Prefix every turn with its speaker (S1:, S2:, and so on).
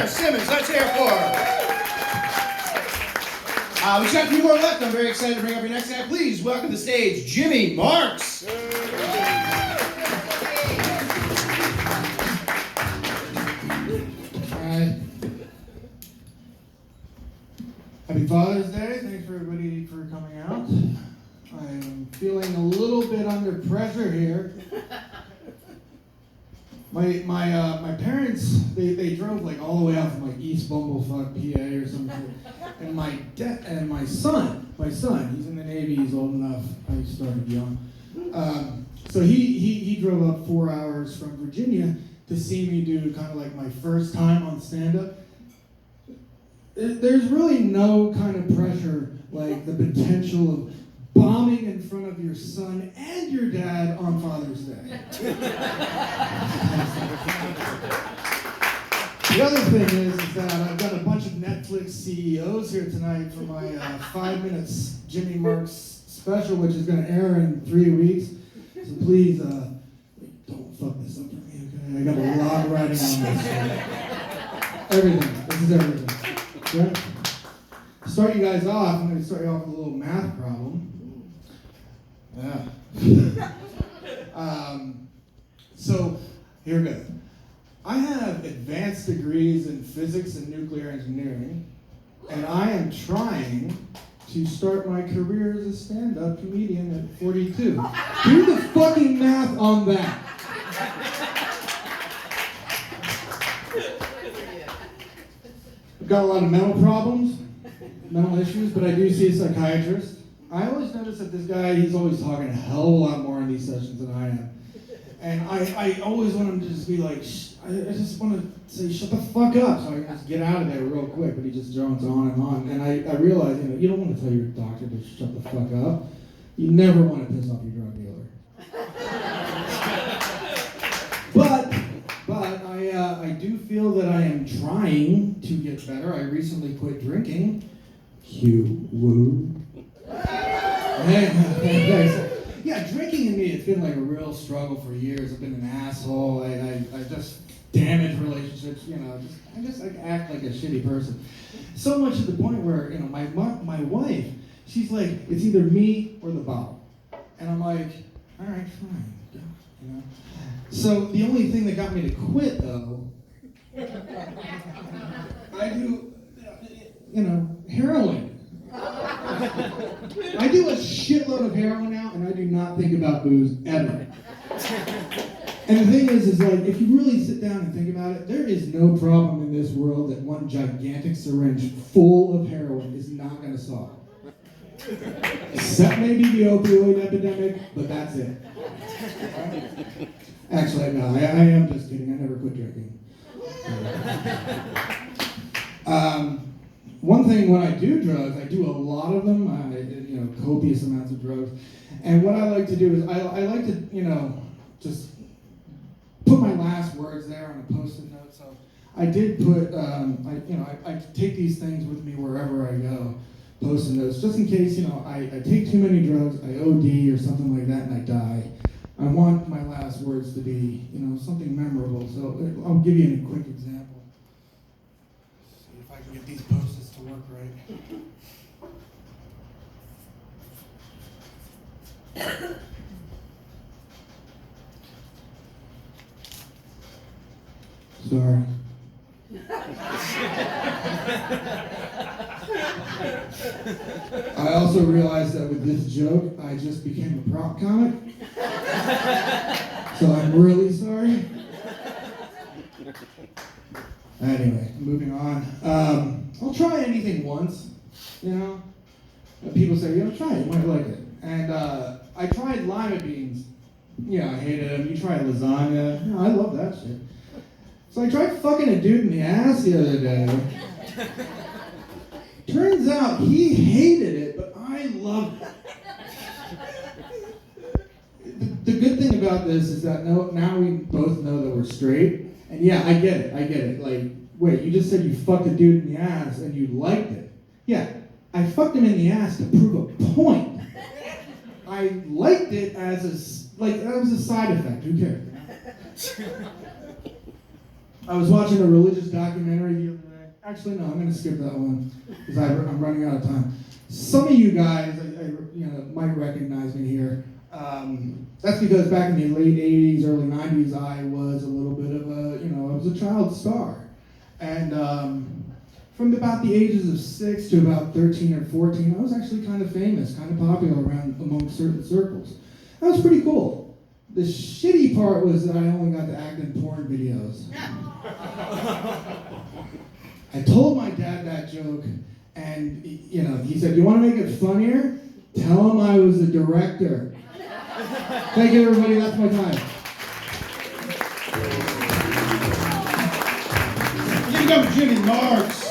S1: Simmons, let's hear for her. We just got a few more left. I'm very excited to bring up your next guy. Please welcome to the stage, Jimmy Marx.
S2: Alright. Happy Father's Day. Thanks for everybody for coming out. I'm feeling a little bit under pressure here. My parents, they drove like all the way out from like East Bumblefuck, PA or something. And my son, he's in the Navy, he's old enough. I started young. So he drove up 4 hours from Virginia to see me do kind of like my first time on stand-up. There's really no kind of pressure like the potential of bombing in front of your son and your dad on Father's Day. The other thing is that I've got a bunch of Netflix CEOs here tonight for my 5 minutes Jimmy Marx special, which is going to air in 3 weeks. So please, don't fuck this up for me, okay? I got a lot riding on this. Everything. This is everything. Okay? To start you guys off, I'm going to start you off with a little math problem. Yeah. So, here we go. I have advanced degrees in physics and nuclear engineering, and I am trying to start my career as a stand-up comedian at 42. Do the fucking math on that. I've got a lot of mental problems, mental issues, but I do see a psychiatrist. I always notice that this guy, he's always talking a hell of a lot more in these sessions than I am. And I always want him to just be like, I just want to say, shut the fuck up, so I can just get out of there real quick, but he just drones on and on. And I realize, you don't want to tell your doctor to shut the fuck up. You never want to piss off your drug dealer. But I do feel that I am trying to get better. I recently quit drinking. Cue woo. Yeah, drinking in me, it's been like a real struggle for years. I've been an asshole. I just damage relationships, I just like act like a shitty person. So much to the point where, my wife, she's like, it's either me or the bottle. And I'm like, all right, fine, So the only thing that got me to quit, though, I do, heroin. I do a shitload of heroin now, and I do not think about booze ever. And the thing is like, if you really sit down and think about it, there is no problem in this world that one gigantic syringe full of heroin is not going to solve. Except maybe the opioid epidemic, but that's it. Actually, no, I am just kidding. I never quit drinking. One thing when I do drugs, I do a lot of them, copious amounts of drugs. And what I like to do is I like to, just put my last words there on a post-it note. So I did put, I take these things with me wherever I go, post-it notes, just in case, I take too many drugs, I OD or something like that, and I die. I want my last words to be, something memorable. So I'll give you a quick example. See if I can get these post-its to work right. Sorry. I also realized that with this joke, I just became a prop comic. So I'm really sorry. Anyway, moving on. I'll try anything once, People say, try it, you might like it. And I tried lima beans. Yeah, I hated them. You tried lasagna. I love that shit. So I tried fucking a dude in the ass the other day. Turns out he hated it, but I loved it. The good thing about this is that now we both know that we're straight. And yeah, I get it. Like, wait, you just said you fucked a dude in the ass and you liked it. Yeah, I fucked him in the ass to prove a point. I liked it as a side effect. Who cares? I was watching a religious documentary the other day. Actually, no, I'm going to skip that one because I'm running out of time. Some of you guys, might recognize me here. That's because back in the late 80s, early 90s, I was a little bit of I was a child star. And from about the ages of 6 to about 13 or 14, I was actually kind of famous, kind of popular among certain circles. That was pretty cool. The shitty part was that I only got to act in porn videos. I told my dad that joke, and he said, "You want to make it funnier? Tell him I was a director." Thank you, everybody. That's my time.
S1: Here comes Jimmy Marx.